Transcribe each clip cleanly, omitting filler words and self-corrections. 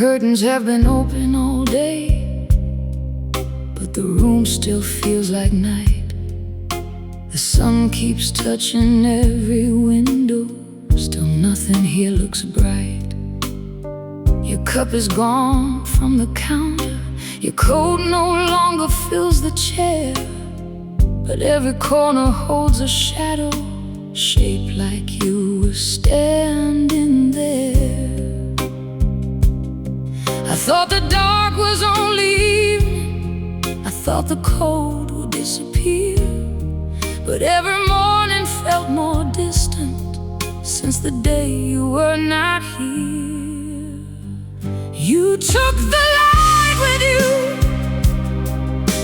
curtains have been open all day, but the room still feels like night. The sun keeps touching every window, still nothing here looks bright. Your cup is gone from the counter, your coat no longer fills the chair, but every corner holds a shadow shaped like you were standing there. I thought the dark was only evening, I thought the cold would disappear, but every morning felt more distant since the day you were not here. You took the light with you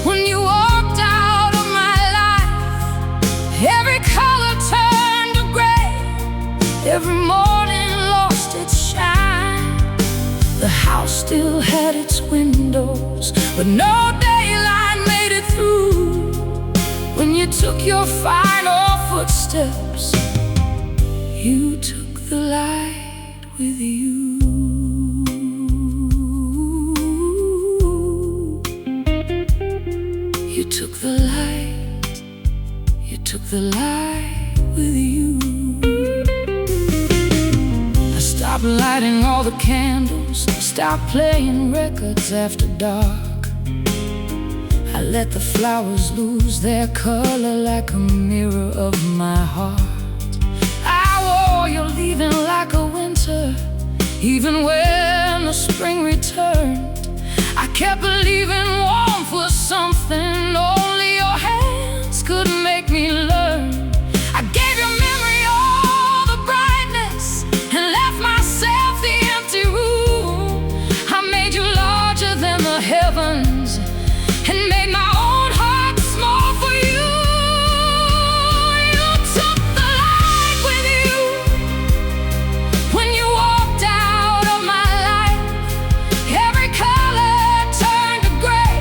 when you walked out of my life. Every color turned to gray, every morning lost its shine. The house still had its windows, but no daylight made it through. When you took your final footsteps, you took the light with you. You took the light, you took the light with you. I stopped lighting all the candles, stopped playing records after dark. I let the flowers lose their color like a mirror of my heart. I wore your leaving like a winter, even when the spring returned. I kept believing warmth was something only your hands could make me learn. I gave your memory all the brightness and left myself the empty room. I made you larger than the heavens and made my own heart small for you. You took the light with you when you walked out of my life. Every color turned to gray,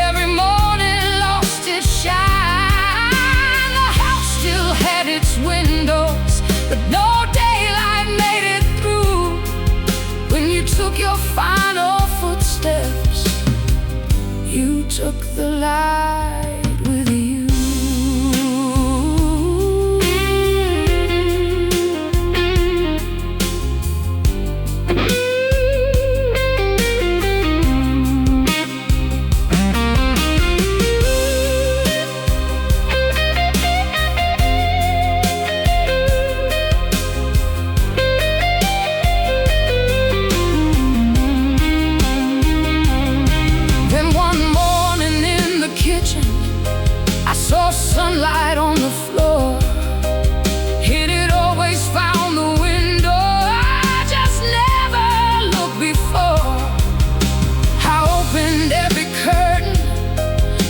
every morning lost its shine. The house still had its windows, but no daylight made it through. When you took your final footsteps, you took the light with you. Sunlight on the floor, it had always found the window I just never looked before. I opened every curtain,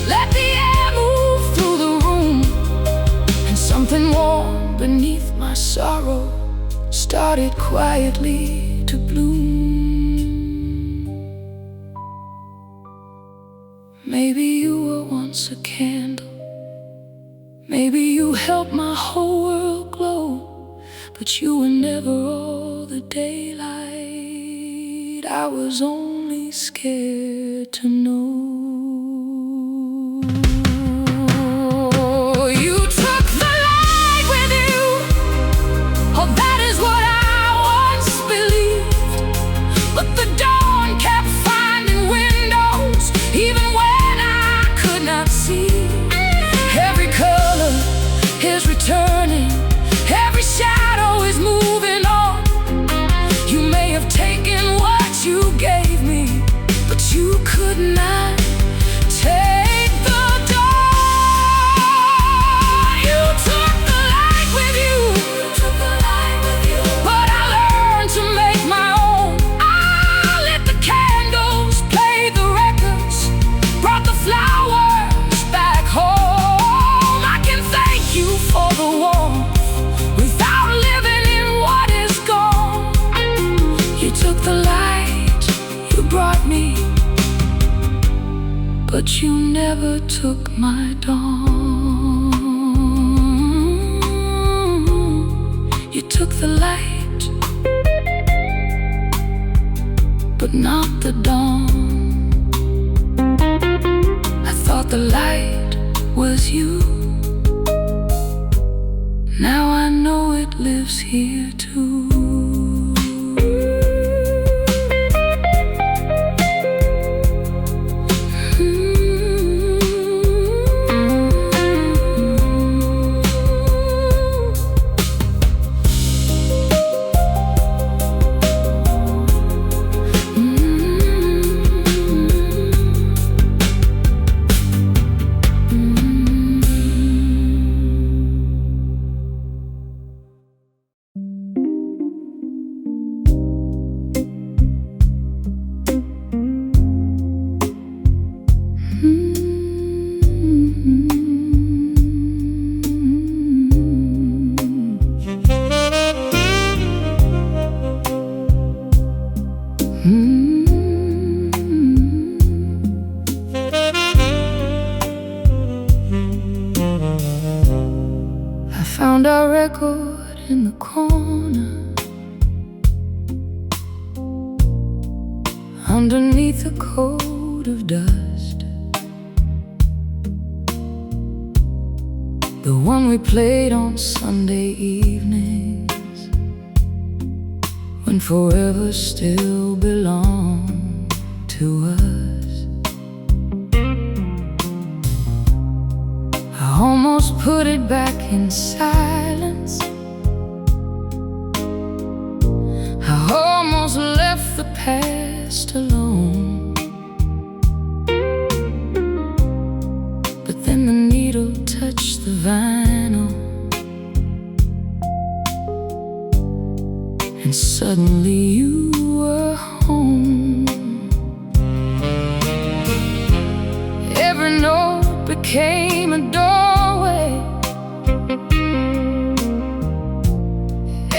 let the air move through the room, and something warm beneath my sorrow started quietly to bloom. Maybe you were once a candle, maybe you helped my whole world glow, but you were never all the daylight I was only scared to know. You took the light with you, oh that is what I once believed, but the dawn kept finding windows even when I could not see. Every color is returning, every shadow is moving on. You may have taken what you gave me, but you could not take the dawn. You took the light with you, but I learned to make my own. I lit the candles, played the records, brought the flowers back home. I can thank you for the warmth without living in what is gone. You took the light you brought me, but you never took my dawn. You took the light, but not the dawn. I thought the light was you. Now I know it lives here too. I found our record in the corner, underneath a coat of dust. The one we played on Sunday evenings, when forever still belonged to us. I almost put it back in silence. I almost left the past alone. But then the needle touched the vinyl, and suddenly you were home. Every note became a doorway,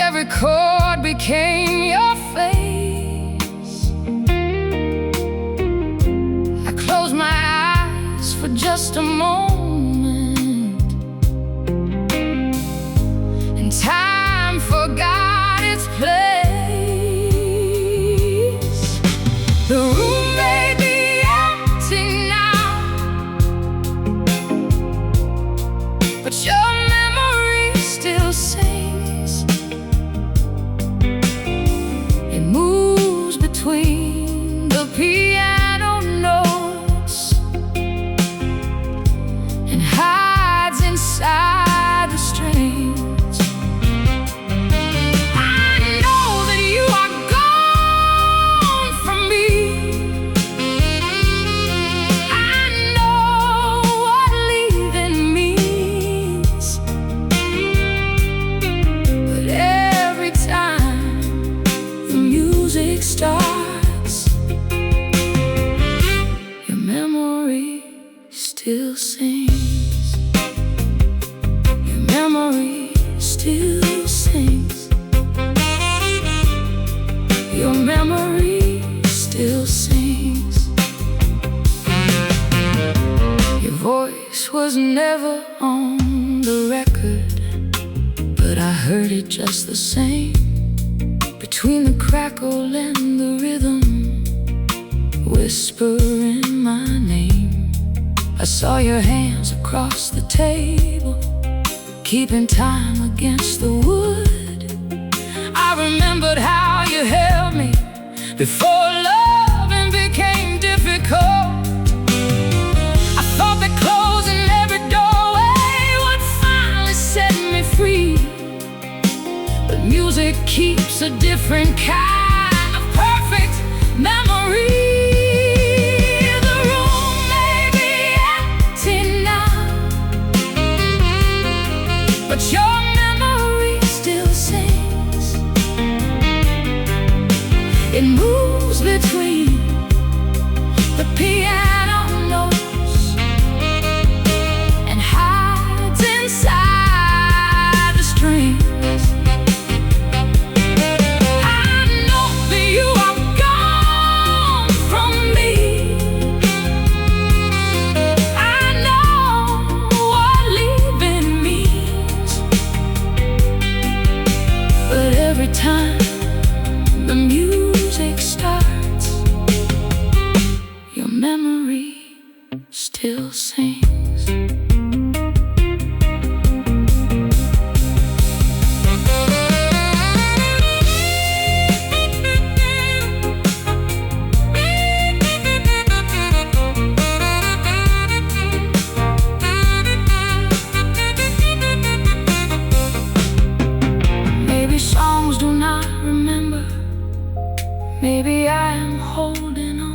every chord became your face. I closed my eyes for just a moment, and time forgot its place. The room may be empty now, but your memory still sings. It moves between the piano notes and hides inside the strings. I know that you are gone from me. I know what leaving means. But every time the music starts, your memory still sings. Your memory still sings. Your memory still sings. Your voice was never on the record, but I heard it just the same. Between the crackle and the rhythm, whispering my name. I saw your hands across the table, keeping time against the wood. I remembered how you held me before loving became difficult. I thought that closing every doorway would finally set me free, but music keeps a different kind of perfect memory. The room may be empty now, but your memory still sings. It moves between memory still sings. Maybe songs do not remember. Maybe I am holding on.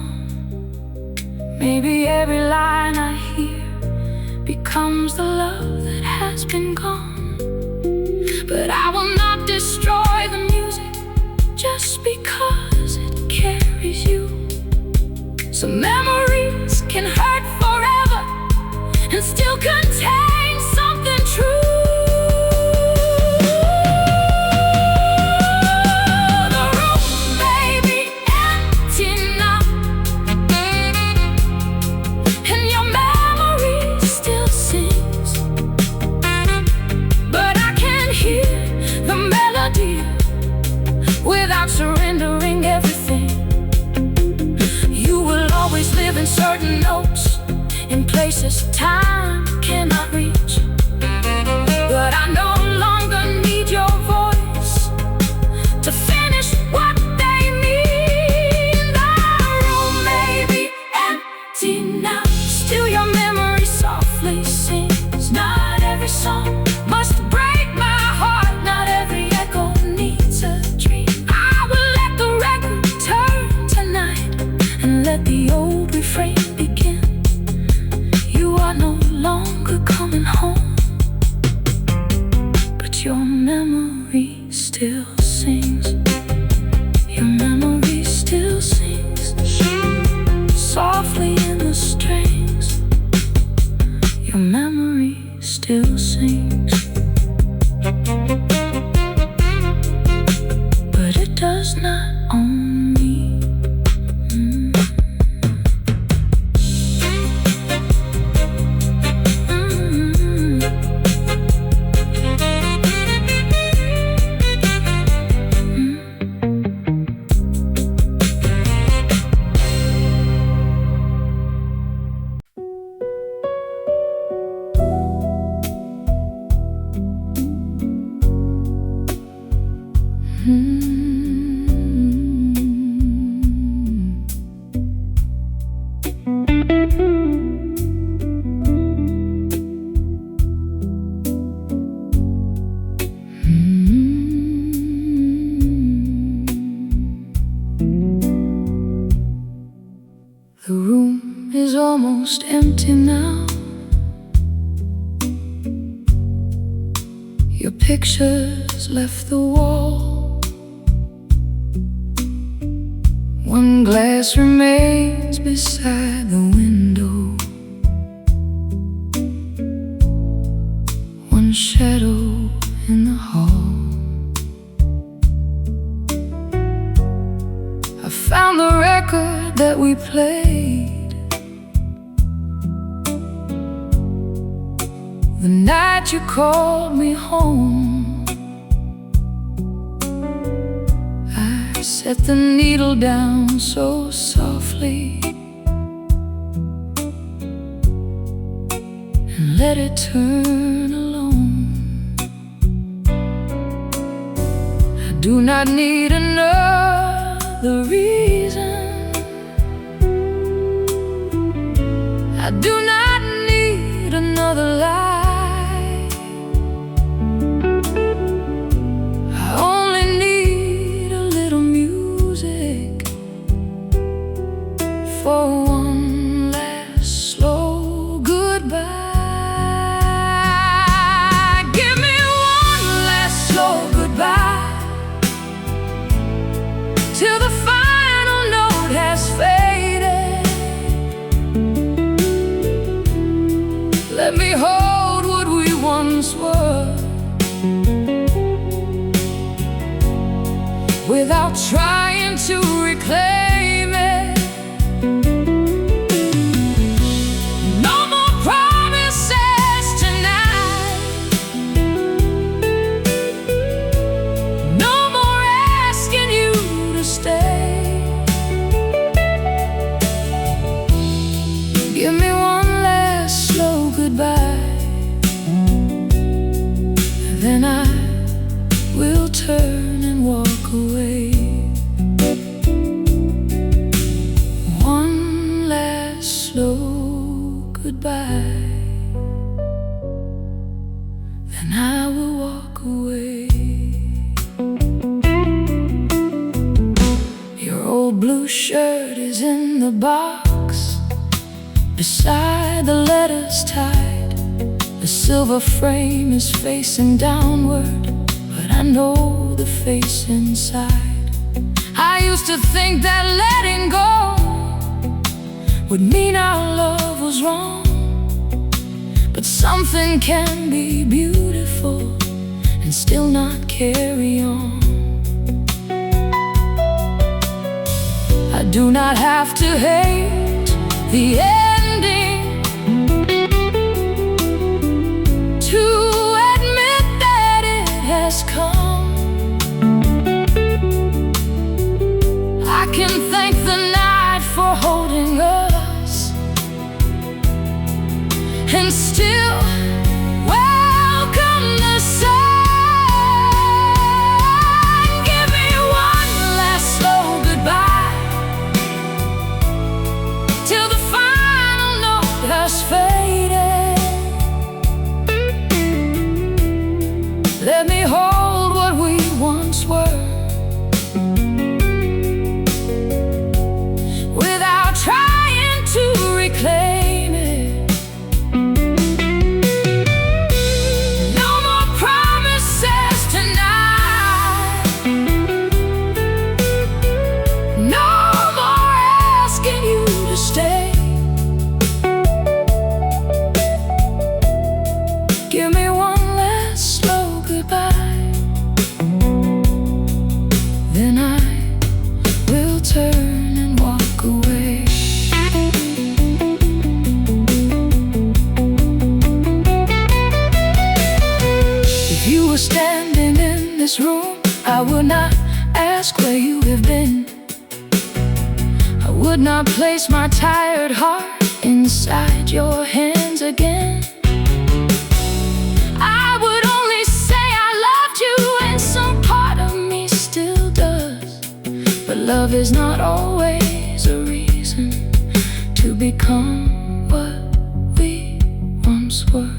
Maybe every line I hear becomes the love that has been gone. But I will not destroy the music just because it carries you. Some memories can hurt forever and still contain something true. Without surrendering everything, you will always live in certain notes, in places time cannot reach. But I no longer need your voice to finish what they mean. The room may be empty now, still your memory softly sings. Not every song must break my heart, not every echo needs a dream. Let the old refrain begin. You are no longer coming home, but your memory still sings. Your memory still sings softly in the strings. Your memory still sings, but it does not own me. The room is almost empty now. Your pictures left the wall. One glass remains beside the window, one shadow in the hall. I found the record that we played the night you called me home. I set the needle down so softly and let it turn alone. I do not need another reason. I do not need another lie. I only need a little music for one last slow goodbye. Give me one last slow goodbye till the final note has faded. Let me hold what we once were without trying to reclaim it. slow goodbye, then I will walk away. Your old blue shirt is in the box beside the letters tied. The silver frame is facing downward, but I know the face inside. I used to think that letting go would mean our love was wrong, but something can be beautiful and still not carry on. I do not have to hate the ending to admit that it has come. I can thank the night for holding us and still welcome the sun. Give me one last slow goodbye till the final note has faded. Let me hold what we once were without trying to reclaim it. No more promises tonight, no more asking you to stay. Give me one last slow goodbye, then I will turn and walk away. If you were standing in this room, I would not ask where you have been. I would not place my tired heart inside your hands again. I would only say I loved you, and some part of me still does. But love is not always a reason to become what we once were.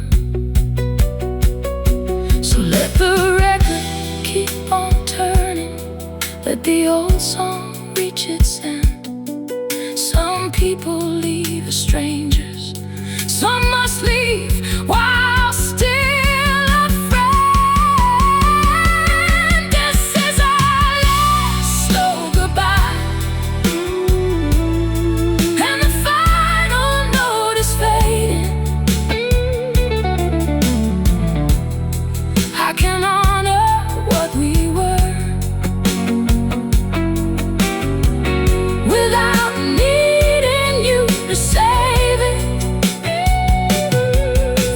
So let the record keep on turning, let the old song reach its end. Some people leave as strangers, some must leave while still a friend. This is our last slow goodbye, and the final note is fading. I can honor what we were without needing you to save it.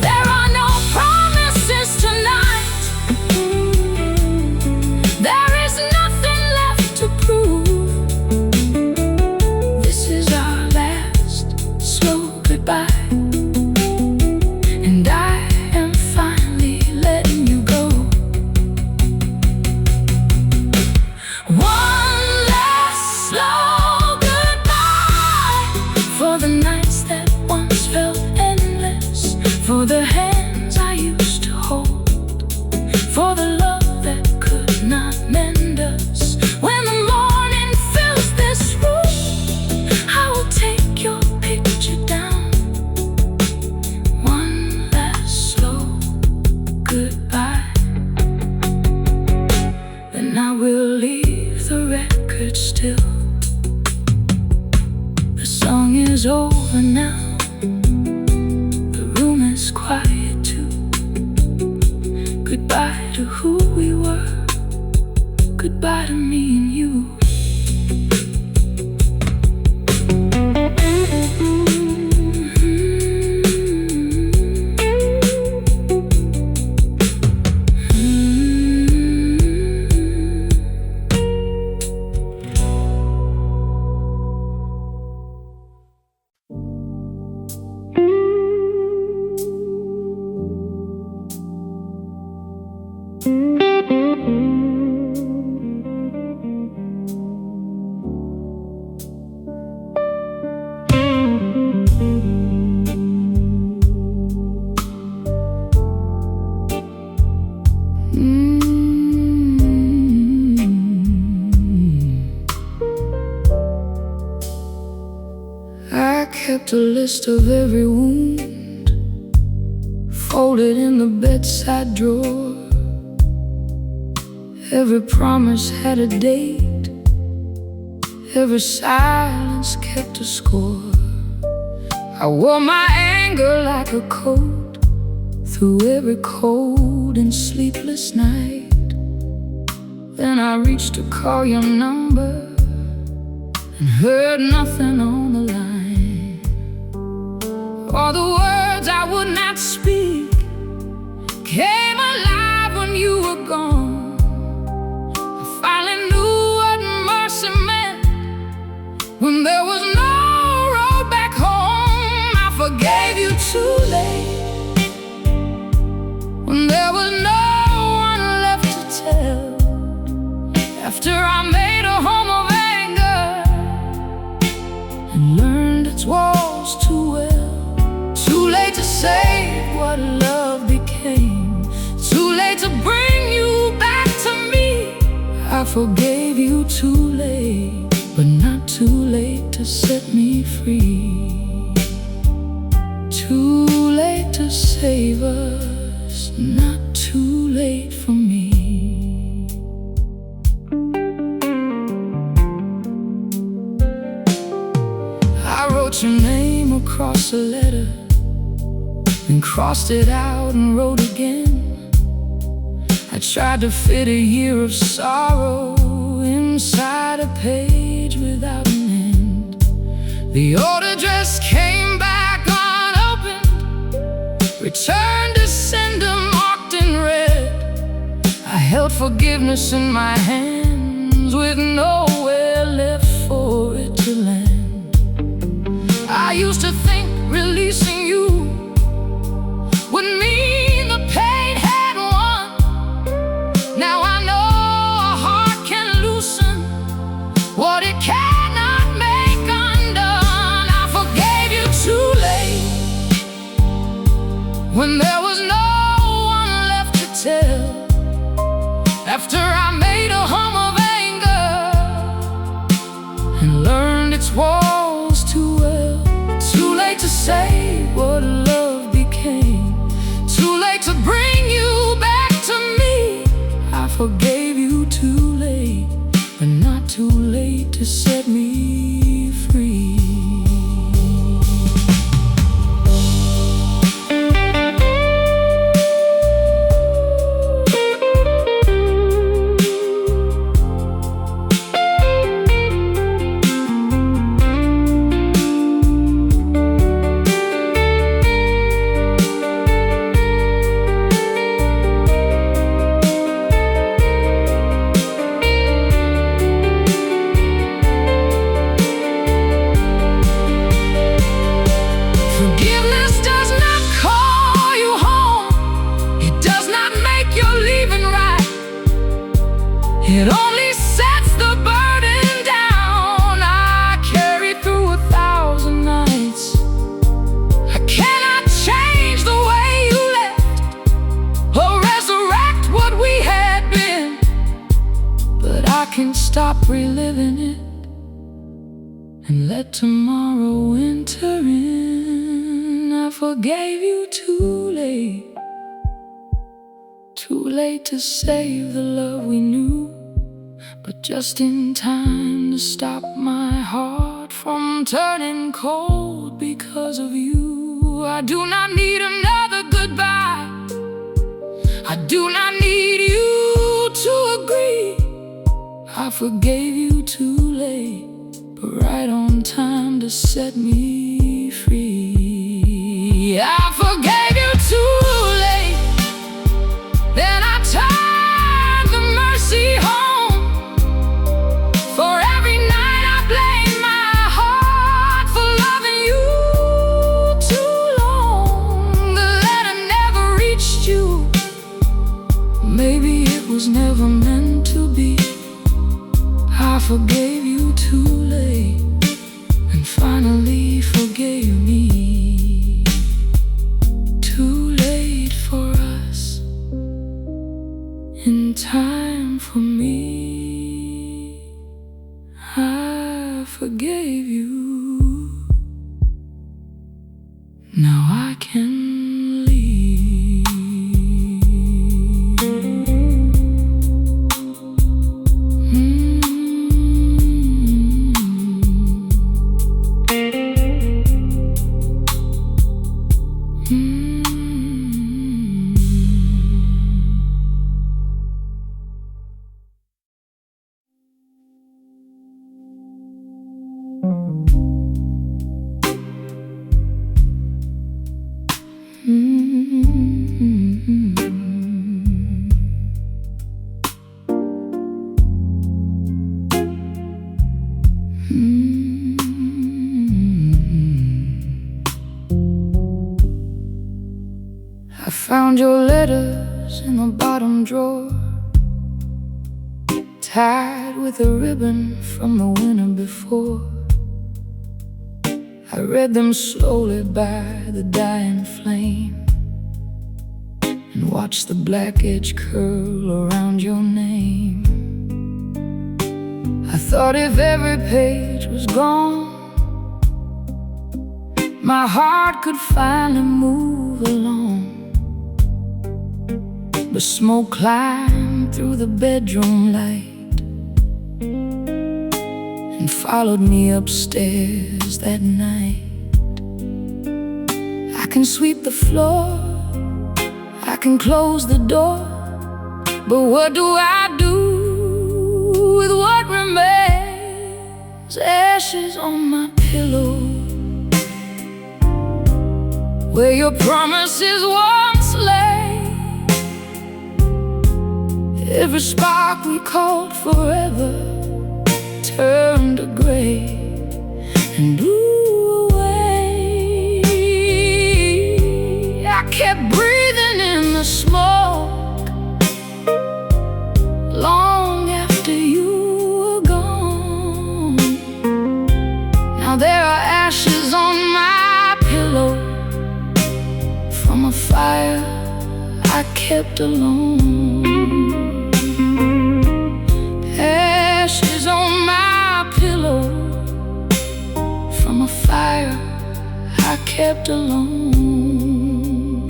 There are no promises tonight, there is nothing left to prove. This is our last slow goodbye, and I am finally letting you go. One last slow goodbye for the nights that once felt endless, for the hands I used to hold, for the love that could not mend us. When the morning fills this room, I will take your picture down. One last slow goodbye, then I will leave the record still. The song is over now, the room is quiet too. Goodbye to who we were, goodbye to me and you. kept a list of every wound, folded in the bedside drawer. Every promise had a date, every silence kept a score. I wore my anger like a coat through every cold and sleepless night. Then I reached to call your number and heard nothing on the line. All the words I would not speak came alive when you were gone. I finally knew what mercy meant when there was no road back home. I forgave you too late when there was no one left to tell. After I made a home of anger and learned its walls too well. Too late to save what love became, too late to bring you back to me. I forgave you too late, but not too late to set me free. Too late to save us, not too late for me. I wrote your name across a letter, then crossed it out and wrote again. I tried to fit a year of sorrow inside a page without an end. The old address came back unopened, returned to sender marked in red. I held forgiveness in my hands with nowhere left for it to land. I used to think releasing you would mean the pain had won. Now I know a heart can loosen what it cannot make undone. I forgave you too late when there was no one left to tell. After I made a hum of anger and learned its walls too well. Too late to say what love became, too late to bring you back to me. I forgave you too late, but not too late to set me free. Forgiveness does not call you home, it does not make your leaving right. It only sets the burden down I carried through 1,000 nights. I cannot change the way you left or resurrect what we had been, but I can stop reliving it and let tomorrow enter in. I forgave you too late to save the love we knew, but just in time to stop my heart from turning cold because of you. I do not need another goodbye, I do not need you to agree. I forgave you too late, but right on time to set me free. I forgave you too late, then I turned the mercy home. For every night I blame my heart for loving you too long. The letter never reached you, maybe it was never meant to be. I forgave you too late and finally forgave me. Too late for us, in time for me. I forgave you found your letters in the bottom drawer, tied with a ribbon from the winter before. I read them slowly by the dying flame, and watched the black edge curl around your name. I thought if every page was gone, my heart could finally move along. But smoke climbed through the bedroom light and followed me upstairs that night. I can sweep the floor, I can close the door, but what do I do with what remains? Ashes on my pillow, where your promises once lay. Every spark we called forever turned to gray and blew away. I kept breathing in the smoke long after you were gone. Now there are ashes on my pillow from a fire I kept alone. Ashes on my pillow from a fire I kept alone.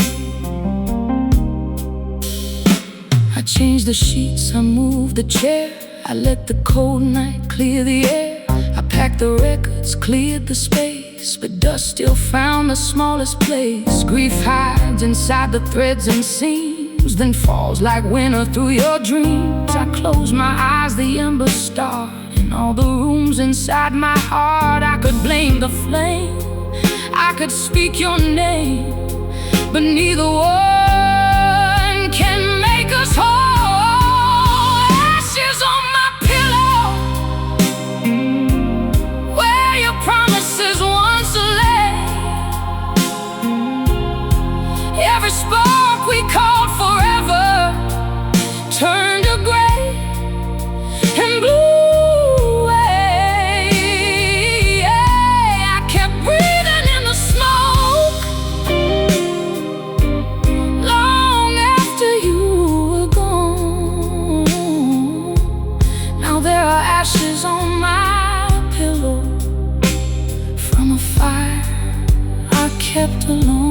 I changed the sheets, I moved the chair, I let the cold night clear the air. I packed the records, cleared the space, but dust still found the smallest place. Grief hides inside the threads and seams, then falls like winter through your dreams. I close my eyes, the embers start in all the rooms inside my heart. I could blame the flame, I could speak your name, but neither one can make us whole. Ashes on my pillow, where your promises once lay. Every spark we called forever turned to gray and blew away. I kept breathing in the smoke long after you were gone. Now there are ashes on my pillow from a fire I kept alone.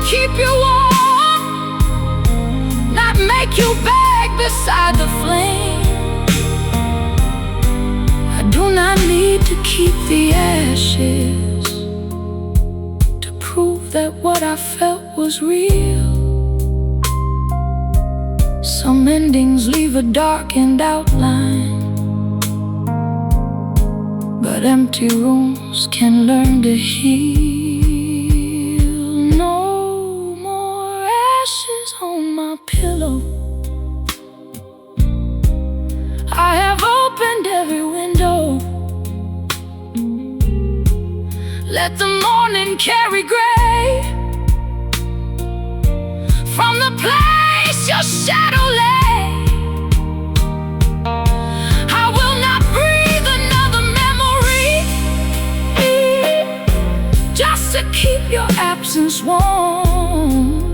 Keep you warm, not make you beg beside the flame. I do not need to keep the ashes to prove that what I felt was real. Some endings leave a darkened outline, but empty rooms can learn to heal. Ashes on my pillow, I have opened every window. Let the morning carry gray from the place your shadow lay. I will not breathe another memory just to keep your absence warm.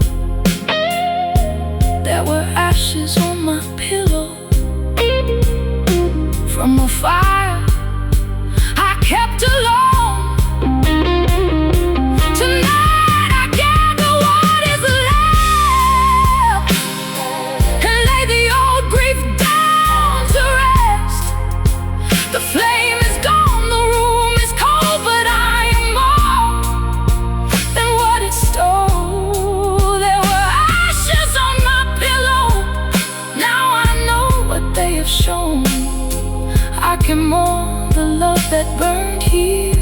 There were ashes on my pillow from a fire I kept alone. Tonight I gather what is left and lay the old grief down to rest. The flame is gone. have shown, I can mourn the love that burned here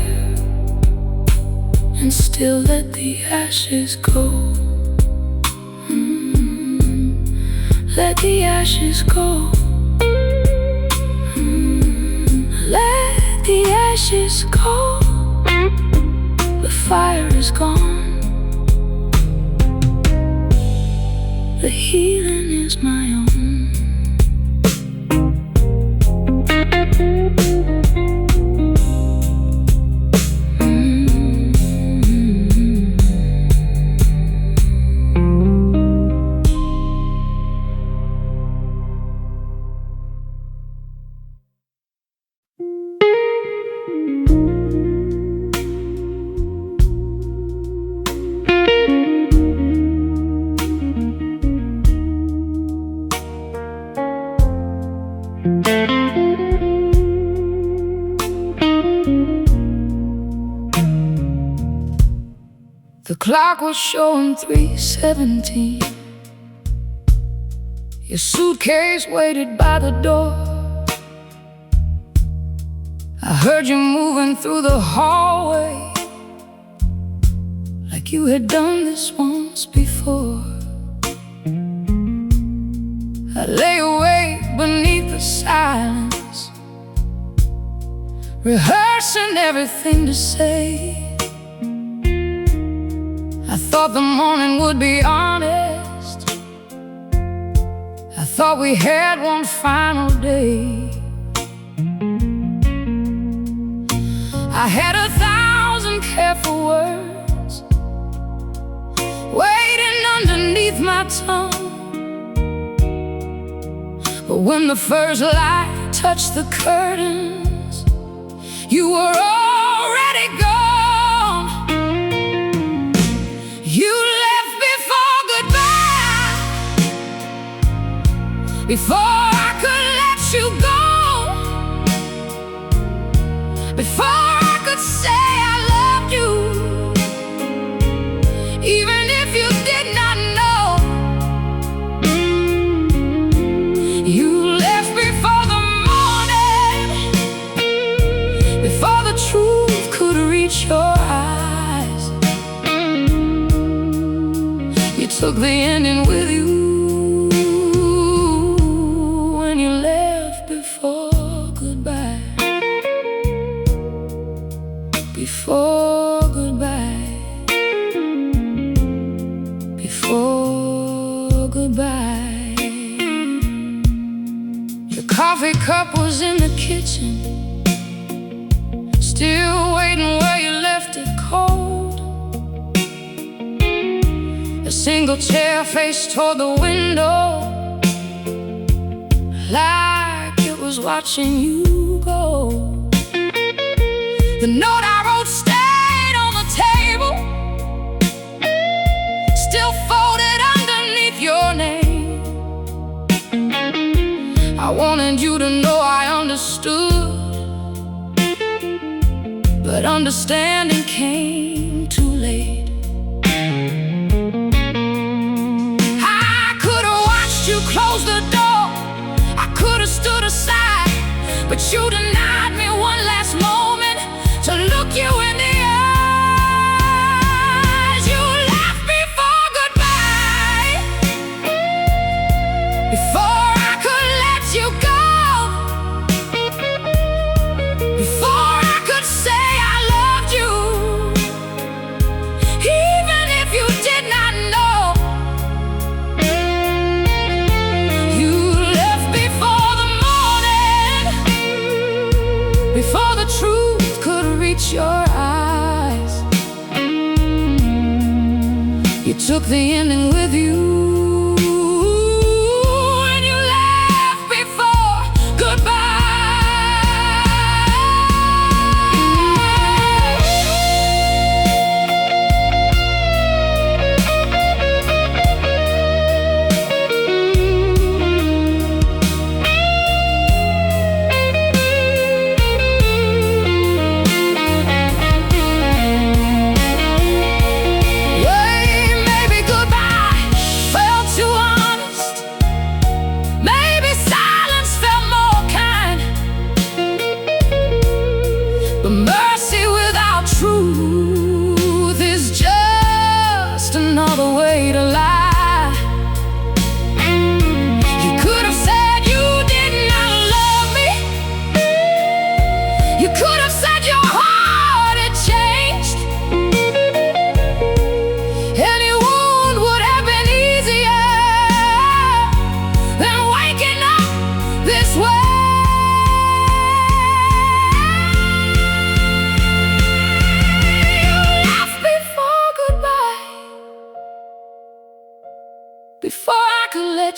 and still let the ashes go. Let the ashes go. Let the ashes go. The fire is gone. The healing is my own. The clock was showing 3:17. Your suitcase waited by the door. I heard you moving through the hallway like you had done this once before. I lay awake beneath the silence, rehearsing everything to say. I thought the morning would be honest. I thought we had one final day. I had 1,000 careful words waiting underneath my tongue. But when the first light touched the curtains, you were already gone. You left before goodbye, before I could let you go, before I could say I loved you, even if you did not know. You left before the morning, before the truth could reach your eyes. You took the ending with you when you left before goodbye. Before goodbye. Before goodbye. Your coffee cup was in the kitchen, still waiting where you left it cold. A single chair faced toward the window, like it was watching you go. The note I wrote stayed on the table, still folded underneath your name. I wanted you to know I understood, but understanding came too late. I could have watched you close the door, I could have stood aside, but you denied me one last moment to look you in the eyes. You left before goodbye, before I could let you go, before I could say I loved you, even if you did not know. You left before the morning, before the truth could reach your eyes. You took the ending with you and you left before Maybe goodbye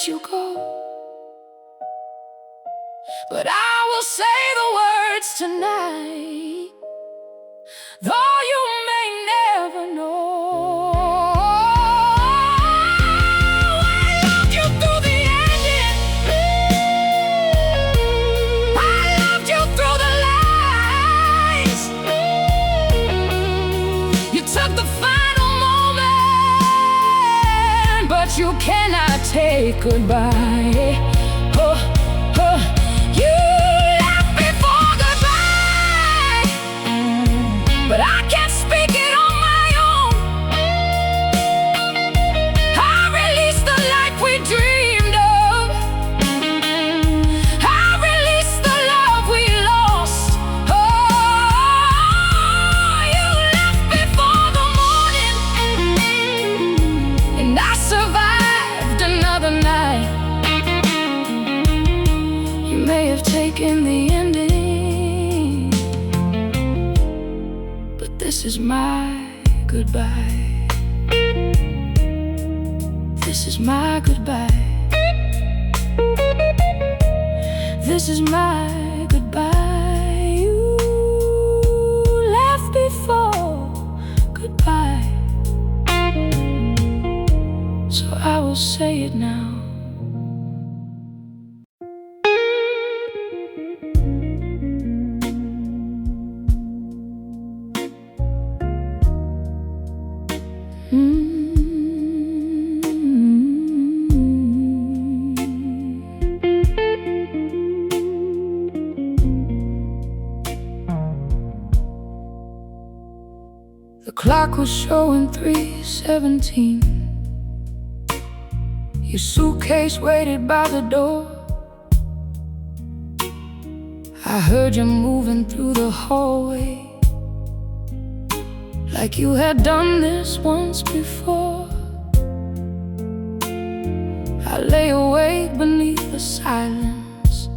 let you go. But I will say the words tonight, though you may never know. I loved you through the ending. I loved you through the lies. You took the final moment, but you cannot take goodbye. Oh, oh. You left before goodbye, but I can't speak it on my own. I released the life we dreamed of. I released the love we lost. Oh, you left before the morning, and I survived another night. You may have taken the ending, but this is my goodbye. This is my goodbye. This is my goodbye. You left before goodbye, so I will say it now. The clock was showing 3:17. Your suitcase waited by the door. I heard you moving through the hallway, like you had done this once before. I lay awake beneath the silence,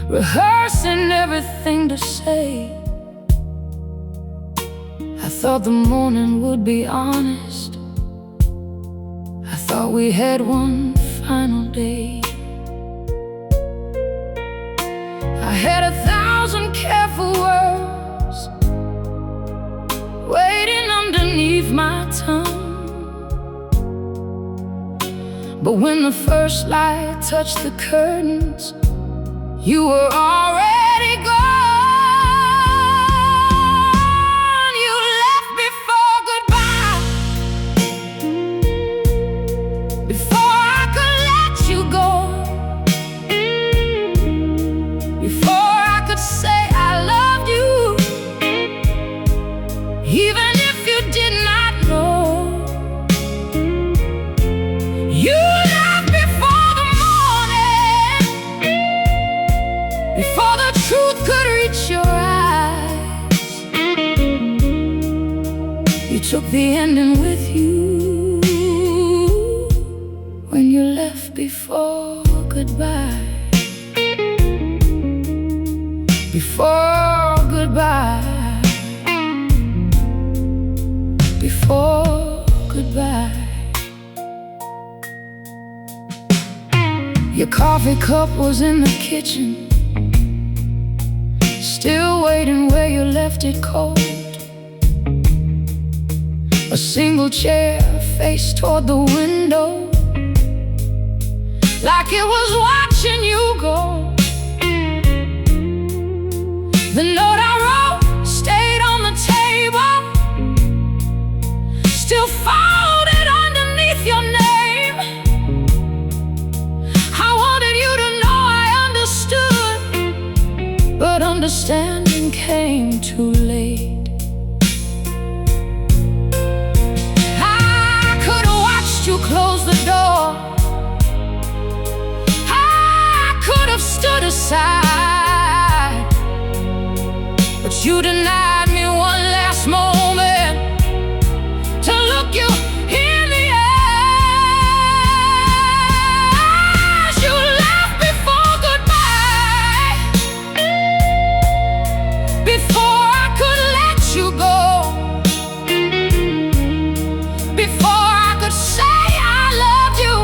rehearsing everything to say. I thought the morning would be honest. I thought we had one final day. I had 1,000 careful words waiting underneath my tongue, but when the first light touched the curtains, you were already gone. You left before goodbye, before I could let you go, before I could say I loved you, even if you did not know. You left before the morning, before the truth could reach your eyes. You took the ending with you when you left before goodbye. Before goodbye. Before goodbye. Your coffee cup was in the kitchen, still waiting where you left it cold. A single chair faced toward the window, like it was watching you go. The note I wrote stayed on the table, still folded underneath your name. I wanted you to know I understood, but understanding came too late. I could have watched you close the door. I could have stood aside, but you denied me one last moment to look you in the eyes. You left before goodbye, before I could let you go, before I could say I loved you.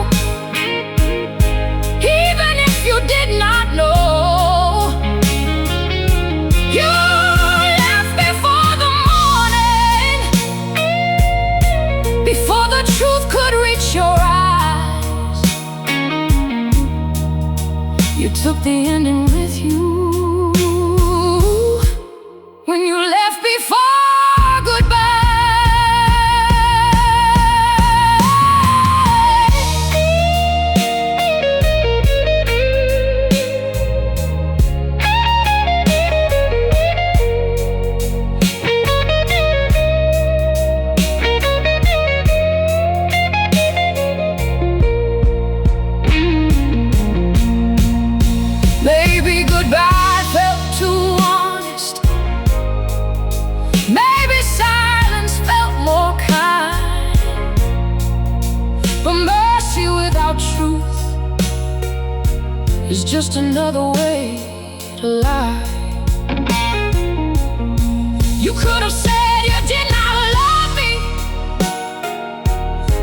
You took the ending with you when you left before goodbye. Maybe goodbye felt too honest. Maybe silence felt more kind. But mercy without truth is just another way to lie. You could have said you did not love me.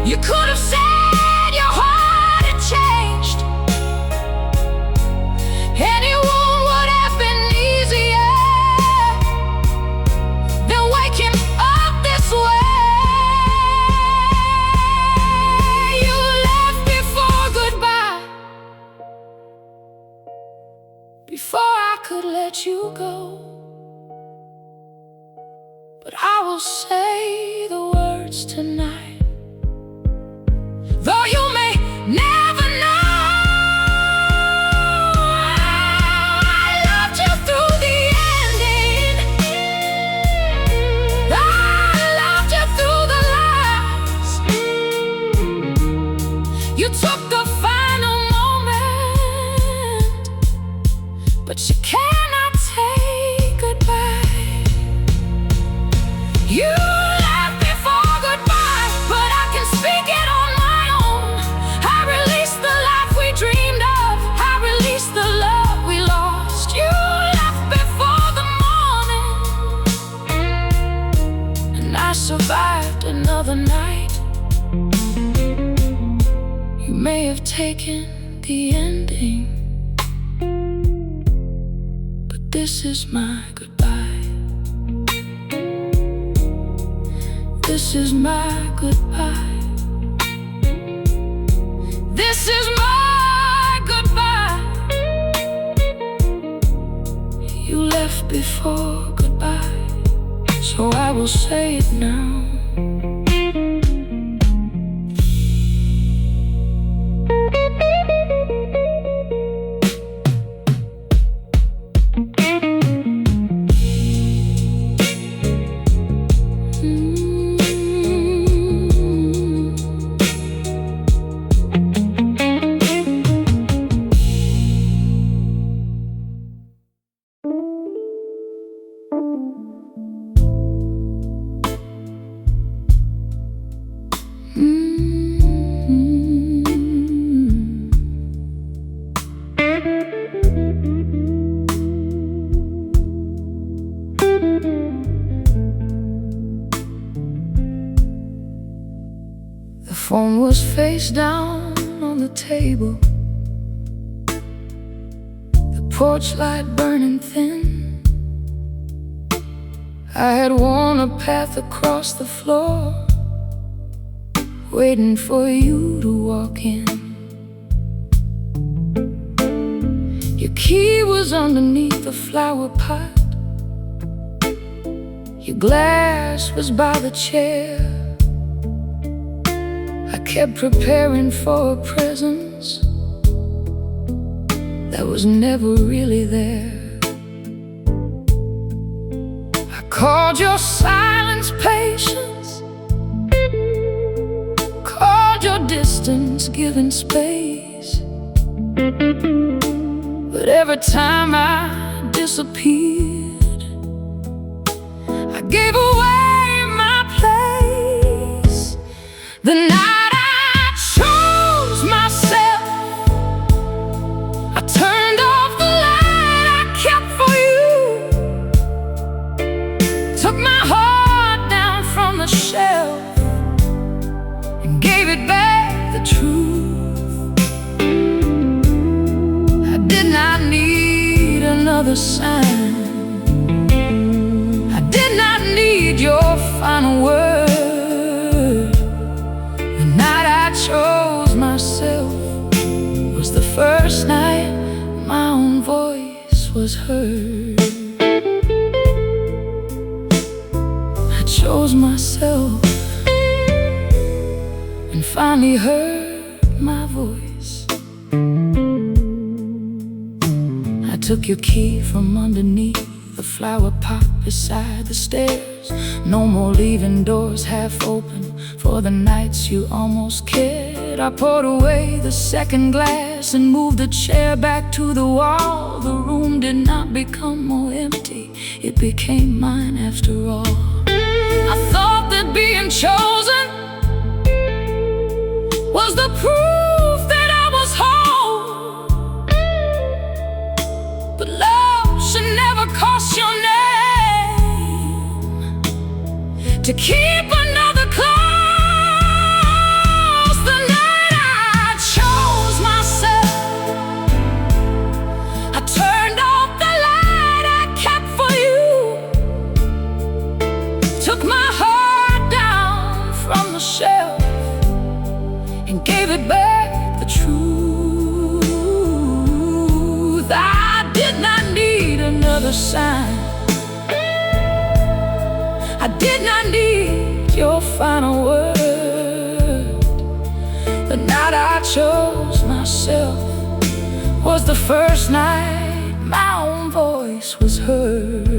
You could have said your heart had changed. Any wound would have been easier than waking up this way. You left before goodbye, before I could let you go. But I will say the words tonight, though you may never know. You took the final moment, but you cannot take goodbye. You left before goodbye, but I can speak it on my own. I released the life we dreamed of. I released the love we lost. You left before the morning, and I survived another night. You may have taken the ending, but this is my goodbye. This is my goodbye. This is my goodbye. You left before goodbye, so I will say it now. The phone was face down on the table, the porch light burning thin. I had worn a path across the floor, waiting for you to walk in. Your key was underneath the flower pot. Your glass was by the chair. I kept preparing for a presence that was never really there. I called your silence patience, called your distance giving space. But every time I disappeared, I gave away my place. The night I chose myself, I turned off the light I kept for you, took my heart down from the shelf and gave it back the truth. I did not need another sign. I did not need your final word. The night I chose myself was the first night was heard. I chose myself and finally heard my voice. I took your key from underneath the flower pot beside the stairs. No more leaving doors half open for the nights you almost cared. I poured away the second glass and moved the chair back to the wall. The room did not become more empty, it became mine after all. I thought that being chosen was the proof that I was whole, but love should never cost your name to keep another close. The night I chose myself, I turned off the light I kept for you, took my heart down from the shelf and gave it back the truth. I did not need another sign, I did not need your final word. The night I chose myself was the first night my own voice was heard.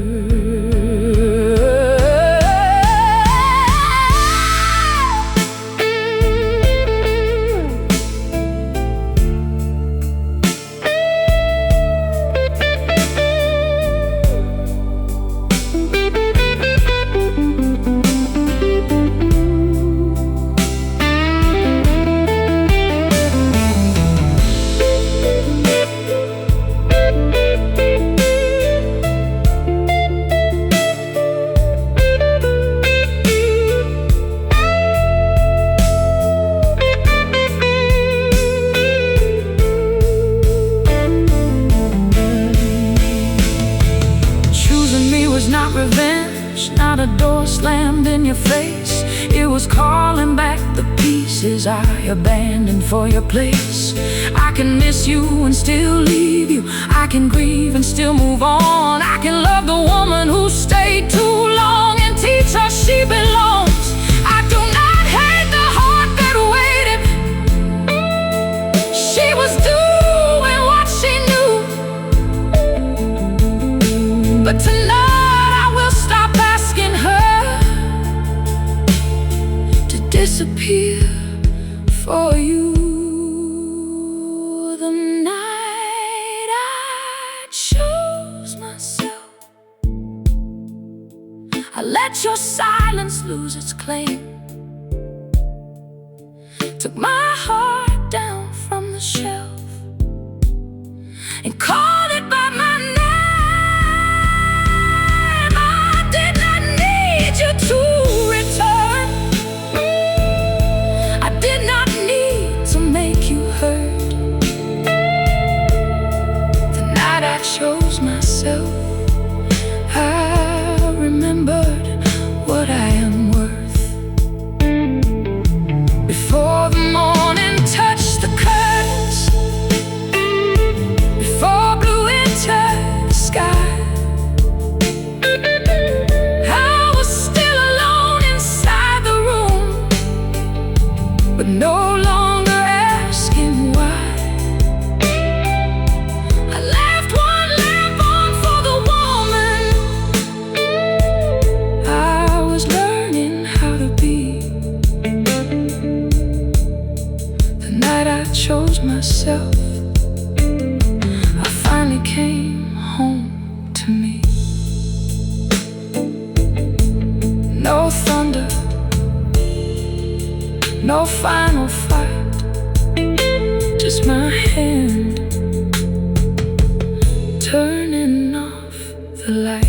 Not revenge, not a door slammed in your face. It was calling back the pieces I abandoned for your place. I can miss you and still leave you, I can grieve and still move on. I can love the woman who stayed too long and teach her she belongs. I do not hate the heart that waited, she was doing what she knew. But tonight disappear for you. The night I chose myself, I let your silence lose its claim, took my heart down from the shelf and called it by my name. I did not need you to return, I did not need to make you hurt. The night I chose myself, I remembered what I am worth. Before the morning touched the curtains, before blue entered the sky, I was still alone inside the room, but no longer asking why. I left one lamp on for the woman I was learning how to be. The night I chose myself, I finally came home to me. No thunder, no final fight, just my hand turning off the light.